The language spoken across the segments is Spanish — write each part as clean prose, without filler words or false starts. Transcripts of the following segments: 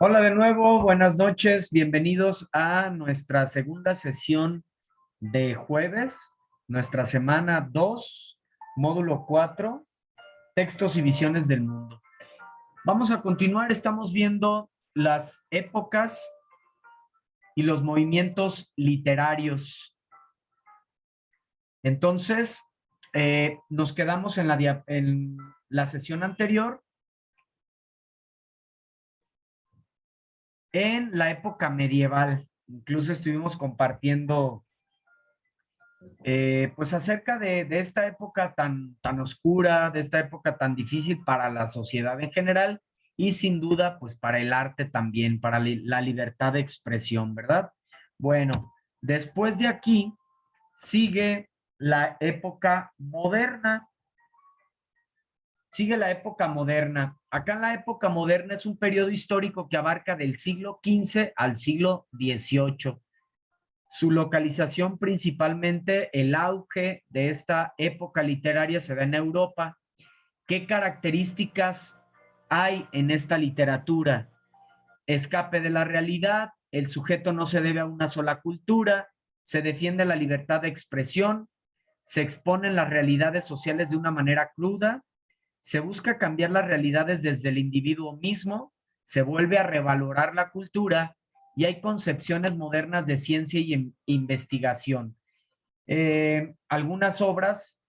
Hola de nuevo, buenas noches, bienvenidos a nuestra segunda sesión de jueves, nuestra semana 2, módulo 4, textos y visiones del mundo. Vamos a continuar, estamos viendo las épocas y los movimientos literarios. Entonces, nos quedamos en la sesión anterior en la época medieval. Incluso estuvimos compartiendo pues acerca de esta época tan oscura, de esta época tan difícil para la sociedad en general y sin duda pues para el arte también, para la libertad de expresión, ¿verdad? Bueno, después de aquí sigue la época moderna. Sigue la época moderna. Acá en la época moderna es un periodo histórico que abarca del siglo XV al siglo XVIII. Su localización principalmente, el auge de esta época literaria se da en Europa. ¿Qué características hay en esta literatura? Escape de la realidad, el sujeto no se debe a una sola cultura, se defiende la libertad de expresión, se exponen las realidades sociales de una manera cruda, se busca cambiar las realidades desde el individuo mismo, se vuelve a revalorar la cultura y hay concepciones modernas de ciencia y investigación. Algunas obras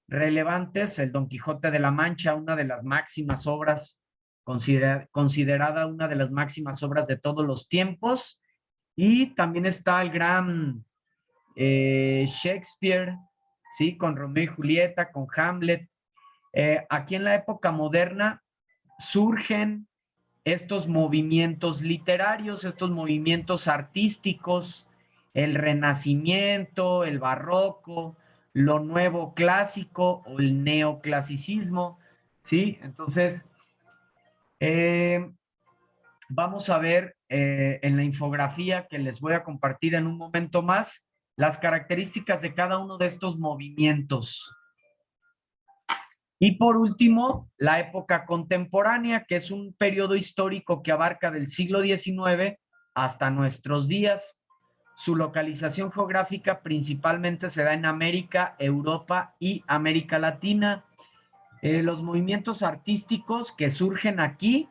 relevantes, el Don Quijote de la Mancha, una de las máximas obras, considerada una de las máximas obras de todos los tiempos, y también está el gran Shakespeare, ¿sí? Con Romeo y Julieta, con Hamlet. Aquí en la época moderna surgen estos movimientos literarios, estos movimientos artísticos, el renacimiento, el barroco, lo nuevo clásico o el neoclasicismo, ¿sí? Entonces, eh, vamos a ver en la infografía que les voy a compartir en un momento más las características de cada uno de estos movimientos. Y por último, la época contemporánea, que es un periodo histórico que abarca del siglo XIX hasta nuestros días. Su localización geográfica principalmente se da en América, Europa y América Latina. Los movimientos artísticos que surgen aquí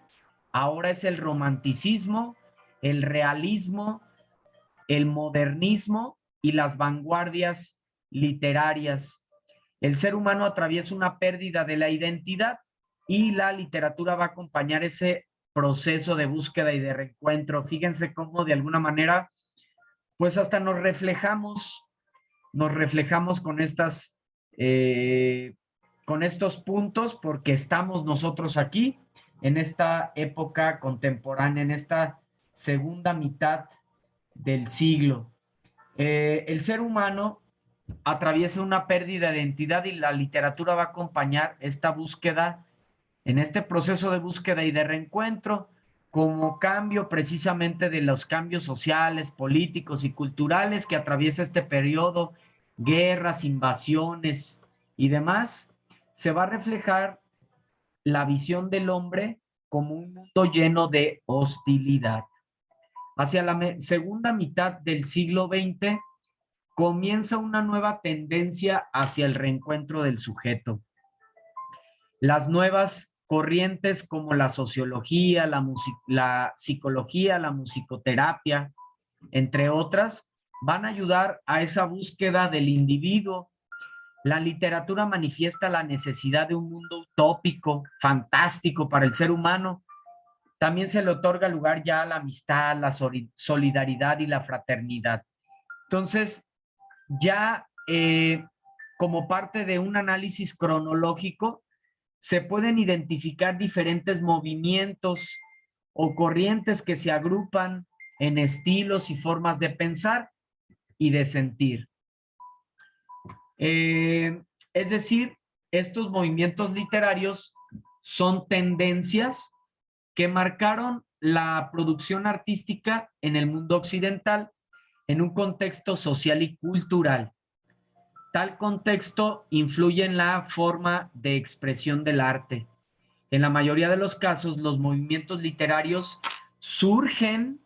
ahora es el romanticismo, el realismo, el modernismo y las vanguardias literarias. El ser humano atraviesa una pérdida de la identidad y la literatura va a acompañar ese proceso de búsqueda y de reencuentro. Fíjense cómo de alguna manera, pues hasta nos reflejamos con estos puntos porque estamos nosotros aquí en esta época contemporánea, en esta segunda mitad del siglo. El ser humano atraviesa una pérdida de identidad y la literatura va a acompañar esta búsqueda, en este proceso de búsqueda y de reencuentro, como cambio precisamente de los cambios sociales, políticos y culturales que atraviesa este periodo, guerras, invasiones y demás, se va a reflejar la visión del hombre como un mundo lleno de hostilidad. Hacia la segunda mitad del siglo XX, comienza una nueva tendencia hacia el reencuentro del sujeto. Las nuevas corrientes como la sociología, la psicología, la musicoterapia, entre otras, van a ayudar a esa búsqueda del individuo. La literatura manifiesta la necesidad de un mundo utópico, fantástico para el ser humano. También se le otorga lugar ya a la amistad, la solidaridad y la fraternidad. Entonces, ya como parte de un análisis cronológico, se pueden identificar diferentes movimientos o corrientes que se agrupan en estilos y formas de pensar y de sentir. Es decir, estos movimientos literarios son tendencias que marcaron la producción artística en el mundo occidental en un contexto social y cultural. Tal contexto influye en la forma de expresión del arte. En la mayoría de los casos, los movimientos literarios surgen,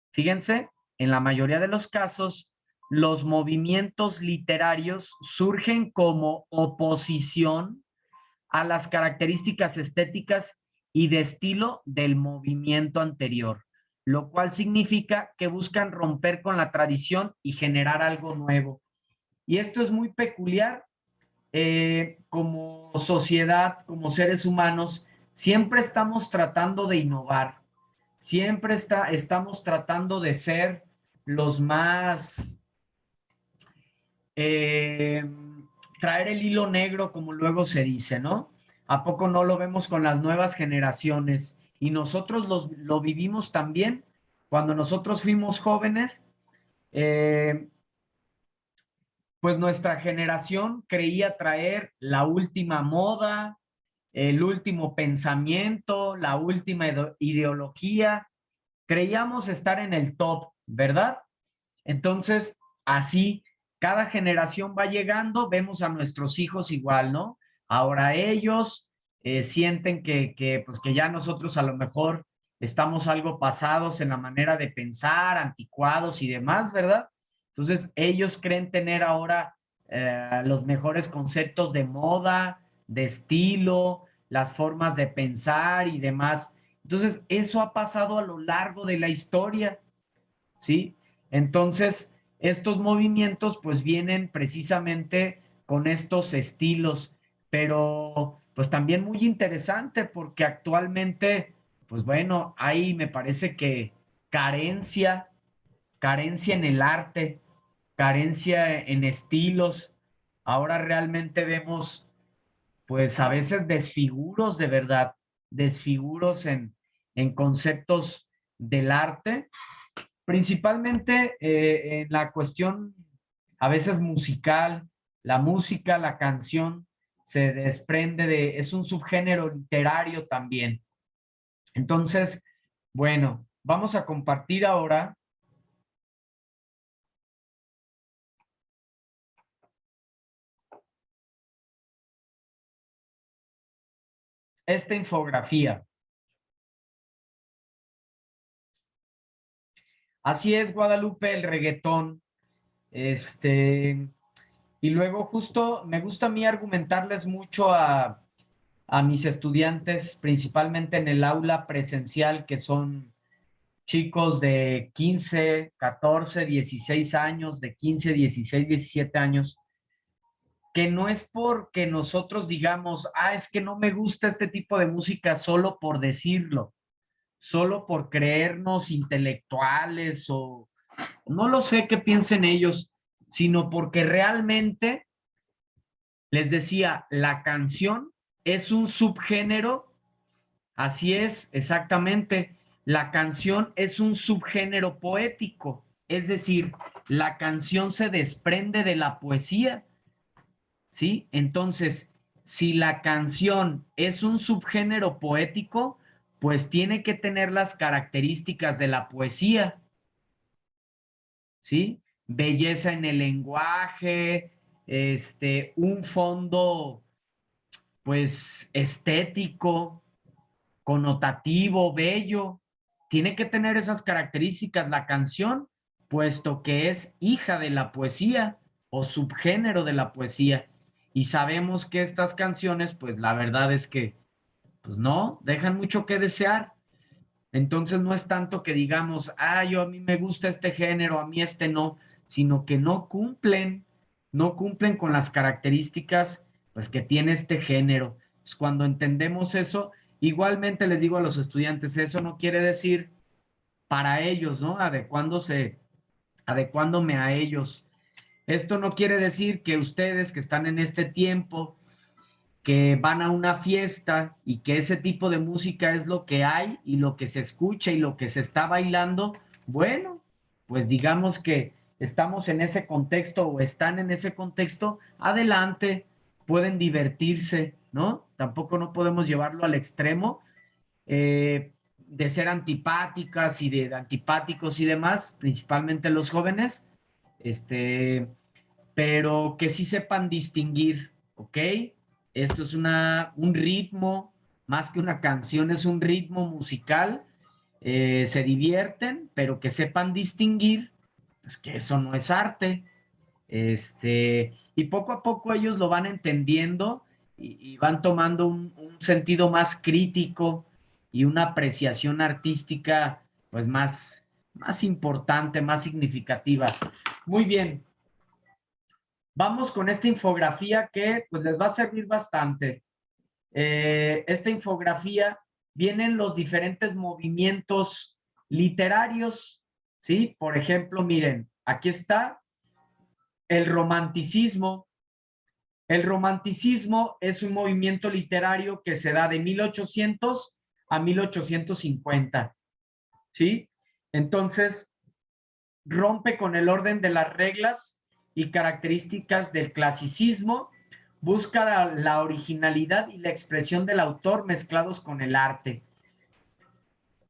fíjense, en la mayoría de los casos, los movimientos literarios surgen como oposición a las características estéticas y de estilo del movimiento anterior, lo cual significa que buscan romper con la tradición y generar algo nuevo. Y esto es muy peculiar. Como sociedad, como seres humanos, siempre estamos tratando de innovar, siempre estamos tratando de ser los más, eh, traer el hilo negro, como luego se dice, ¿no? ¿A poco no lo vemos con las nuevas generaciones? Y nosotros lo vivimos también cuando nosotros fuimos jóvenes. eh, pues nuestra generación creía traer la última moda, el último pensamiento, la última ideología. Creíamos estar en el top, ¿verdad? Entonces, así, cada generación va llegando, vemos a nuestros hijos igual, ¿no? Ahora ellos sienten pues que ya nosotros a lo mejor estamos algo pasados en la manera de pensar, anticuados y demás, ¿verdad? Entonces, ellos creen tener ahora los mejores conceptos de moda, de estilo, las formas de pensar y demás. Entonces, eso ha pasado a lo largo de la historia, ¿sí? Entonces, estos movimientos pues vienen precisamente con estos estilos, pero pues también muy interesante porque actualmente, pues bueno, hay me parece que carencia, carencia en el arte, carencia en estilos. Ahora realmente vemos pues a veces desfiguros de verdad, desfiguros en conceptos del arte, principalmente en la cuestión a veces musical. La música, la canción se desprende es un subgénero literario también. Entonces, bueno, vamos a compartir ahora esta infografía. Así es, Guadalupe, el reggaetón. Y luego justo me gusta a mí argumentarles mucho a mis estudiantes, principalmente en el aula presencial, que son chicos de 15, 14, 16 años, de 15, 16, 17 años, que no es porque nosotros digamos, es que no me gusta este tipo de música solo por decirlo, solo por creernos intelectuales o no lo sé qué piensen ellos, sino porque realmente, les decía, la canción es un subgénero. Así es, exactamente. La canción es un subgénero poético, es decir, la canción se desprende de la poesía, ¿sí? Entonces, si la canción es un subgénero poético, pues tiene que tener las características de la poesía, ¿sí? Belleza en el lenguaje, un fondo, pues, estético, connotativo, bello. Tiene que tener esas características la canción, puesto que es hija de la poesía o subgénero de la poesía. Y sabemos que estas canciones, pues la verdad es que, pues no, dejan mucho que desear. Entonces no es tanto que digamos, yo a mí me gusta este género, a mí este no, sino que no cumplen con las características pues que tiene este género. Entonces, cuando entendemos eso, igualmente les digo a los estudiantes, eso no quiere decir para ellos, ¿no? Adecuándome a ellos. Esto no quiere decir que ustedes que están en este tiempo que van a una fiesta y que ese tipo de música es lo que hay y lo que se escucha y lo que se está bailando, bueno, pues digamos que estamos en ese contexto o están en ese contexto, adelante, pueden divertirse, ¿no? Tampoco no podemos llevarlo al extremo de ser antipáticas y de antipáticos y demás, principalmente los jóvenes, este, pero que sí sepan distinguir, ¿ok? Esto es un ritmo, más que una canción, es un ritmo musical se divierten, pero que sepan distinguir, pues que eso no es arte. Y poco a poco ellos lo van entendiendo y van tomando un sentido más crítico y una apreciación artística pues más importante, más significativa. Muy bien, vamos con esta infografía que pues les va a servir bastante. Esta infografía vienen los diferentes movimientos literarios, ¿sí? Por ejemplo, miren, aquí está el romanticismo. El romanticismo es un movimiento literario que se da de 1800 a 1850, ¿sí? Entonces, rompe con el orden de las reglas y características del clasicismo, busca la originalidad y la expresión del autor mezclados con el arte.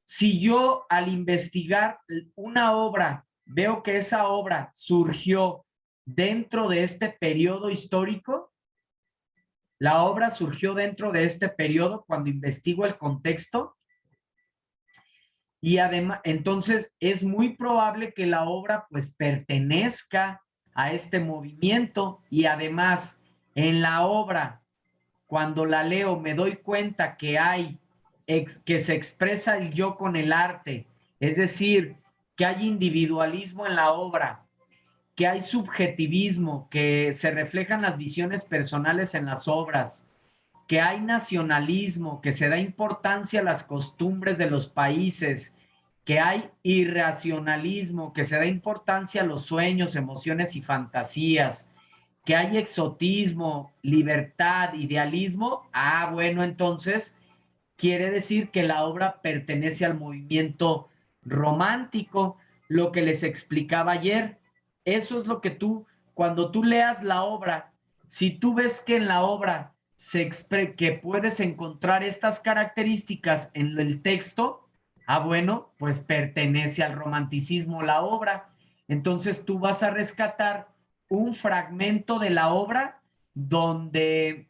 Si yo al investigar una obra veo que esa obra surgió dentro de este periodo histórico, la obra surgió dentro de este periodo cuando investigo el contexto y además, entonces es muy probable que la obra pues pertenezca a este movimiento y además en la obra, cuando la leo, me doy cuenta que que se expresa el yo con el arte, es decir, que hay individualismo en la obra, que hay subjetivismo, que se reflejan las visiones personales en las obras, que hay nacionalismo, que se da importancia a las costumbres de los países, que hay irracionalismo, que se da importancia a los sueños, emociones y fantasías, que hay exotismo, libertad, idealismo. Ah, bueno, entonces quiere decir que la obra pertenece al movimiento romántico, lo que les explicaba ayer. Eso es lo que cuando tú leas la obra, si tú ves que en la obra que puedes encontrar estas características en el texto, ah, bueno, pues pertenece al romanticismo la obra. Entonces tú vas a rescatar un fragmento de la obra donde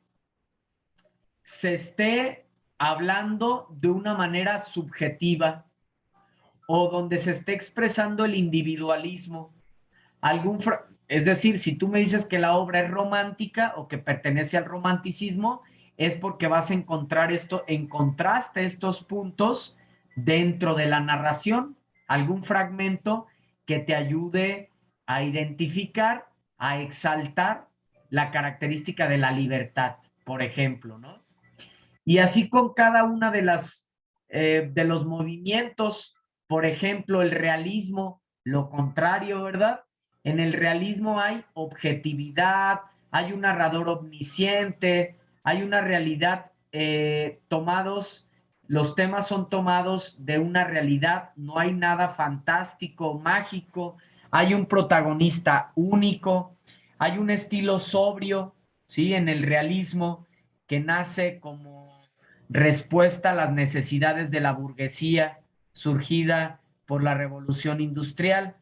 se esté hablando de una manera subjetiva o donde se esté expresando el individualismo. Es decir, si tú me dices que la obra es romántica o que pertenece al romanticismo, es porque vas a encontrar encontraste estos puntos dentro de la narración, algún fragmento que te ayude a identificar, a exaltar la característica de la libertad, por ejemplo, ¿no? Y así con cada una de los movimientos, por ejemplo, el realismo, lo contrario, ¿verdad? En el realismo hay objetividad, hay un narrador omnisciente, hay una realidad los temas son tomados de una realidad, no hay nada fantástico, mágico, hay un protagonista único, hay un estilo sobrio, ¿sí? En el realismo que nace como respuesta a las necesidades de la burguesía surgida por la revolución industrial.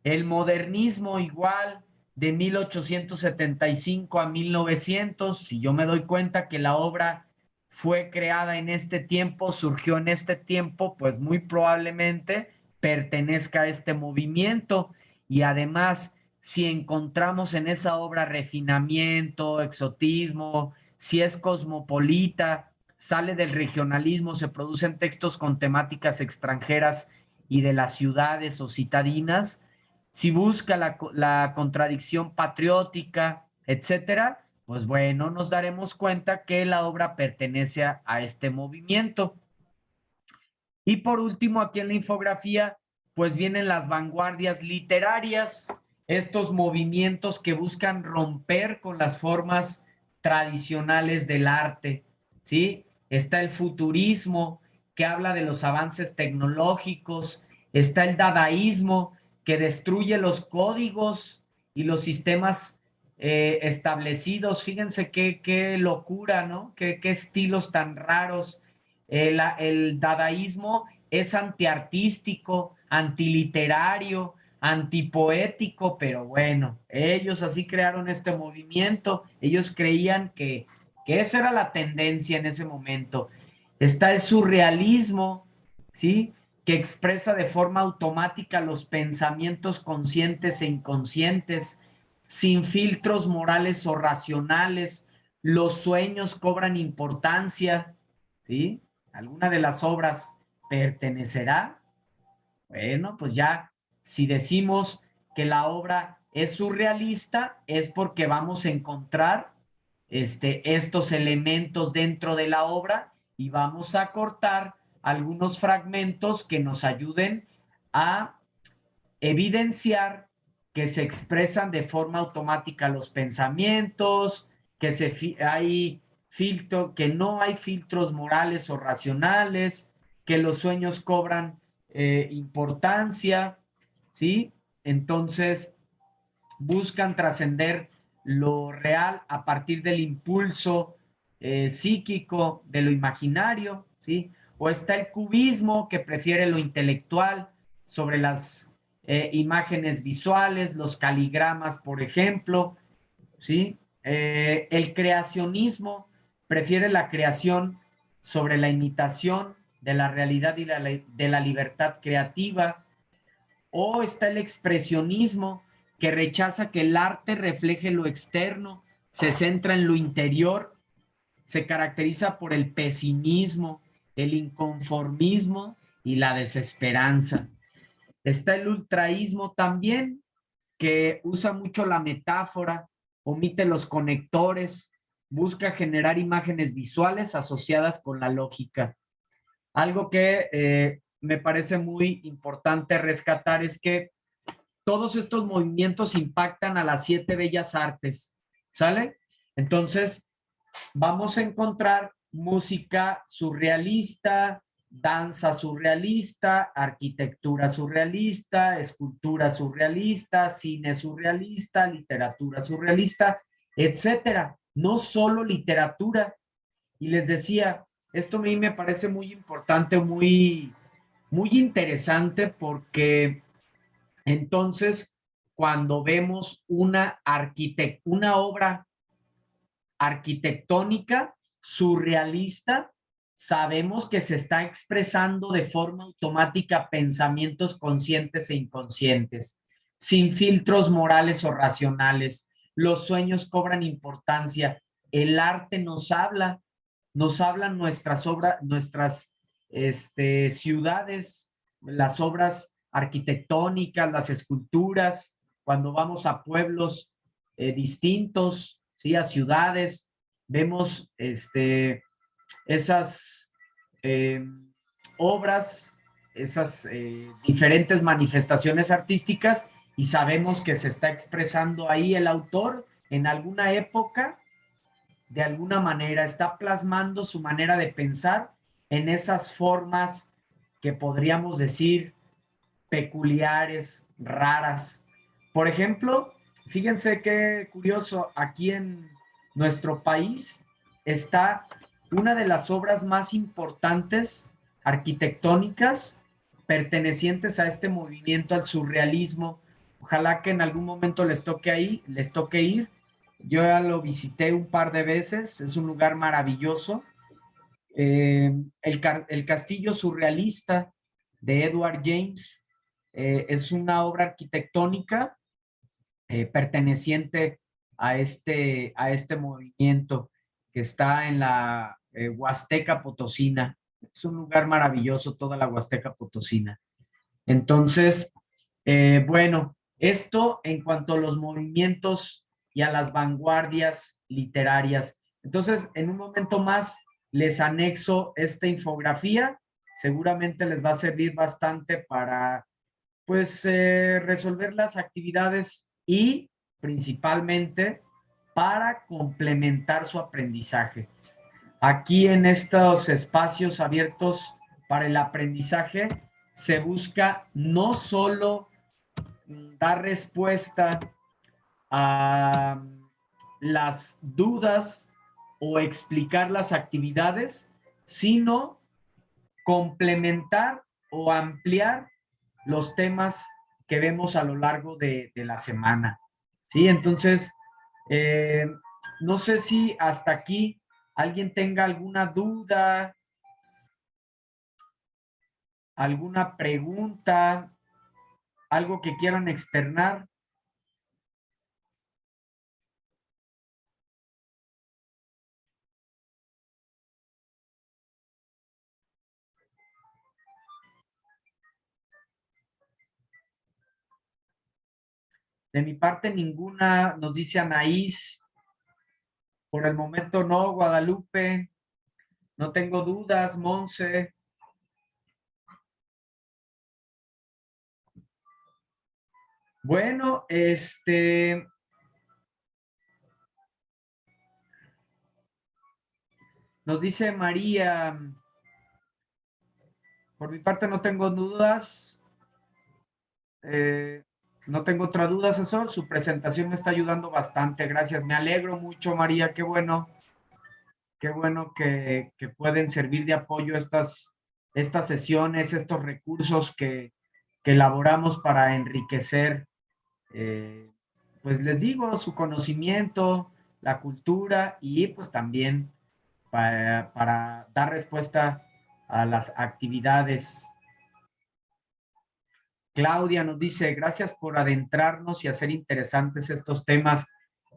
El modernismo igual de 1875 a 1900, si yo me doy cuenta que la obra fue creada en este tiempo, surgió en este tiempo, pues muy probablemente pertenezca a este movimiento y además si encontramos en esa obra refinamiento, exotismo, si es cosmopolita, sale del regionalismo, se producen textos con temáticas extranjeras y de las ciudades o citadinas, si busca la contradicción patriótica, etcétera, pues bueno, nos daremos cuenta que la obra pertenece a este movimiento. Y por último, aquí en la infografía, pues vienen las vanguardias literarias, estos movimientos que buscan romper con las formas tradicionales del arte, ¿sí? Está el futurismo, que habla de los avances tecnológicos, está el dadaísmo, que destruye los códigos y los sistemas establecidos. Fíjense qué locura, ¿no? Qué estilos tan raros. El dadaísmo es antiartístico, antiliterario, antipoético, pero bueno, ellos así crearon este movimiento, ellos creían que esa era la tendencia en ese momento. Está el surrealismo, ¿sí? que expresa de forma automática los pensamientos conscientes e inconscientes, sin filtros morales o racionales. Los sueños cobran importancia, ¿sí? ¿Alguna de las obras pertenecerá? Bueno, pues ya, si decimos que la obra es surrealista, es porque vamos a encontrar estos elementos dentro de la obra y vamos a cortar algunos fragmentos que nos ayuden a evidenciar que se expresan de forma automática los pensamientos, que hay filtros, que no hay filtros morales o racionales, que los sueños cobran importancia, ¿sí? Entonces, buscan trascender lo real a partir del impulso psíquico, de lo imaginario, ¿sí? O está el cubismo, que prefiere lo intelectual sobre las imágenes visuales, los caligramas, por ejemplo, ¿sí? El creacionismo prefiere la creación sobre la imitación de la realidad y de la libertad creativa. O está el expresionismo, que rechaza que el arte refleje lo externo, se centra en lo interior, se caracteriza por el pesimismo, el inconformismo y la desesperanza. Está el ultraísmo también, que usa mucho la metáfora, omite los conectores, busca generar imágenes visuales asociadas con la lógica. Algo que me parece muy importante rescatar es que todos estos movimientos impactan a las 7 bellas artes, ¿sale? Entonces, vamos a encontrar música surrealista, danza surrealista, arquitectura surrealista, escultura surrealista, cine surrealista, literatura surrealista, etcétera. No solo literatura. Y les decía, esto a mí me parece muy importante, muy interesante, porque entonces, cuando vemos una obra arquitectónica surrealista, sabemos que se está expresando de forma automática pensamientos conscientes e inconscientes, sin filtros morales o racionales. Los sueños cobran importancia. El arte nos hablan nuestras obras, nuestras ciudades, las obras arquitectónicas, las esculturas, cuando vamos a pueblos distintos, ¿sí? A ciudades, vemos esas eh, obras, esas diferentes manifestaciones artísticas, y sabemos que se está expresando ahí el autor en alguna época, de alguna manera, está plasmando su manera de pensar en esas formas que podríamos decir peculiares, raras. Por ejemplo, fíjense qué curioso, aquí en nuestro país está una de las obras más importantes arquitectónicas pertenecientes a este movimiento, al surrealismo. Ojalá que en algún momento les toque ir. Yo ya lo visité un par de veces, es un lugar maravilloso. El Castillo Surrealista de Edward James es una obra arquitectónica perteneciente a este movimiento, que está en la Huasteca Potosina. Es un lugar maravilloso, toda la Huasteca Potosina. Entonces, bueno, esto en cuanto a los movimientos y a las vanguardias literarias. Entonces, en un momento más les anexo esta infografía. Seguramente les va a servir bastante para, pues, resolver las actividades y principalmente para complementar su aprendizaje. Aquí en estos espacios abiertos para el aprendizaje se busca no solo dar respuesta a las dudas o explicar las actividades, sino complementar o ampliar los temas que vemos a lo largo de la semana. ¿Sí? Entonces, eh, no sé si hasta aquí alguien tenga alguna duda. ¿Alguna pregunta? ¿Algo que quieran externar? De mi parte, ninguna, nos dice Anaís. Por el momento no, Guadalupe. No tengo dudas, Monse. Bueno, nos dice María, por mi parte no tengo dudas. No tengo otra duda, asesor. Su presentación me está ayudando bastante. Gracias. Me alegro mucho, María. Qué bueno que pueden servir de apoyo estas sesiones, estos recursos que elaboramos para enriquecer, eh, pues les digo, su conocimiento, la cultura y pues también para dar respuesta a las actividades. Claudia nos dice, gracias por adentrarnos y hacer interesantes estos temas.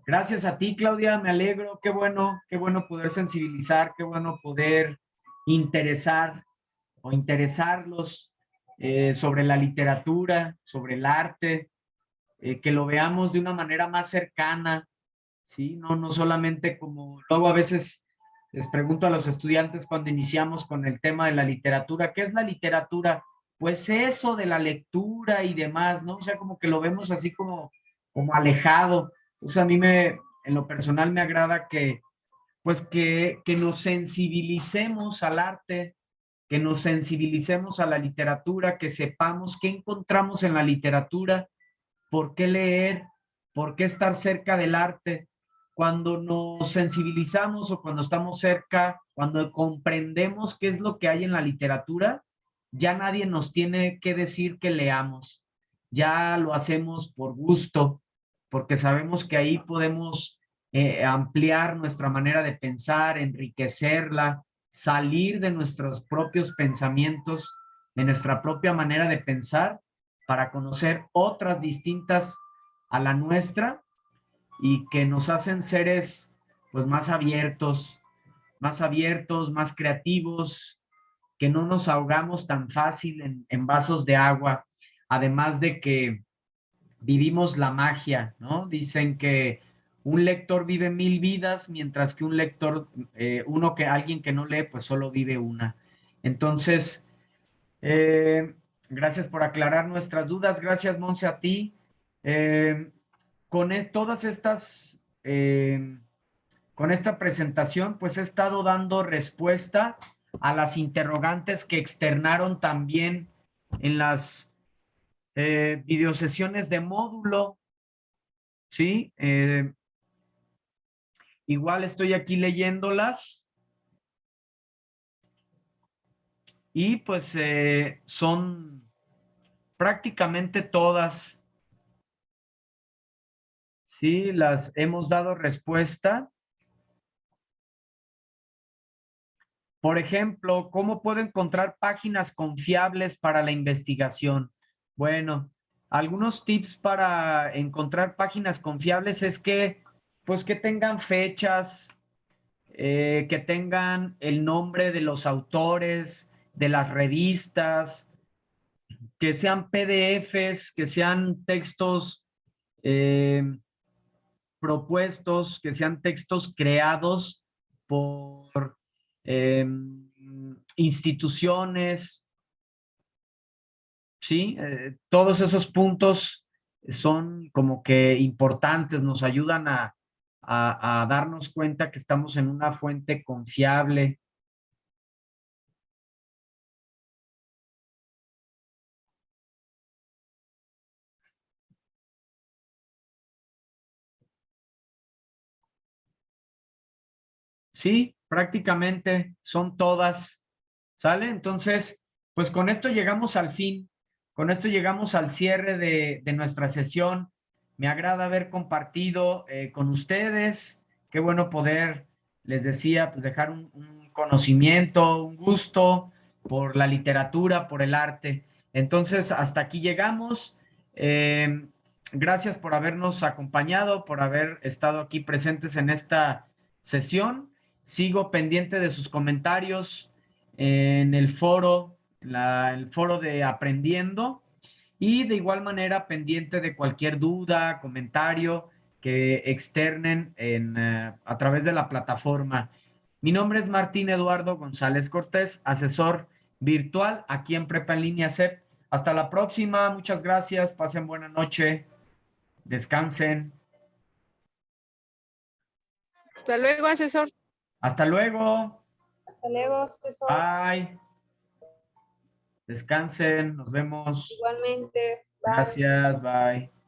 Gracias a ti, Claudia, me alegro, qué bueno poder sensibilizar, qué bueno poder interesar o interesarlos sobre la literatura, sobre el arte, que lo veamos de una manera más cercana, ¿sí? No solamente como luego a veces les pregunto a los estudiantes cuando iniciamos con el tema de la literatura, ¿qué es la literatura? Pues eso de la lectura y demás, ¿no? O sea, como que lo vemos así como alejado. O sea, en lo personal me agrada pues que nos sensibilicemos al arte, que nos sensibilicemos a la literatura, que sepamos qué encontramos en la literatura, por qué leer, por qué estar cerca del arte. Cuando nos sensibilizamos o cuando estamos cerca, cuando comprendemos qué es lo que hay en la literatura, ya nadie nos tiene que decir que leamos. Ya lo hacemos por gusto, porque sabemos que ahí podemos ampliar nuestra manera de pensar, enriquecerla, salir de nuestros propios pensamientos, de nuestra propia manera de pensar para conocer otras distintas a la nuestra y que nos hacen seres pues más abiertos, más creativos, que no nos ahogamos tan fácil en vasos de agua, además de que vivimos la magia, ¿no? Dicen que un lector vive 1000 vidas, mientras que un lector, alguien que no lee, pues solo vive una. Entonces, eh, gracias por aclarar nuestras dudas. Gracias, Monse, a ti. Eh, todas con esta presentación, pues he estado dando respuesta a las interrogantes que externaron también en las videosesiones de módulo, ¿sí? Igual estoy aquí leyéndolas y pues son prácticamente todas. Sí, las hemos dado respuesta. Por ejemplo, ¿cómo puedo encontrar páginas confiables para la investigación? Bueno, algunos tips para encontrar páginas confiables es pues que tengan fechas, que tengan el nombre de los autores, de las revistas, que sean PDFs, que sean textos eh, propuestos, que sean textos creados por eh, instituciones, ¿sí? Todos esos puntos son como que importantes, nos ayudan a darnos cuenta que estamos en una fuente confiable. Sí, prácticamente son todas, ¿sale? Entonces, pues con esto llegamos al fin, con esto llegamos al cierre de nuestra sesión. Me agrada haber compartido con ustedes. Qué bueno poder, les decía, pues dejar un conocimiento, un gusto. por la literatura, por el arte. Entonces, hasta aquí llegamos. Gracias por habernos acompañado, por haber estado aquí presentes en esta sesión. Sigo pendiente de sus comentarios en el foro, el foro de Aprendiendo, y de igual manera pendiente de cualquier duda, comentario que externen a través de la plataforma. Mi nombre es Martín Eduardo González Cortés, asesor virtual aquí en Prepa en Línea CEP. Hasta la próxima, muchas gracias, pasen buena noche, descansen. Hasta luego, asesor. Hasta luego. Hasta luego, asesor. Bye. Descansen, nos vemos. Igualmente. Bye. Gracias, bye.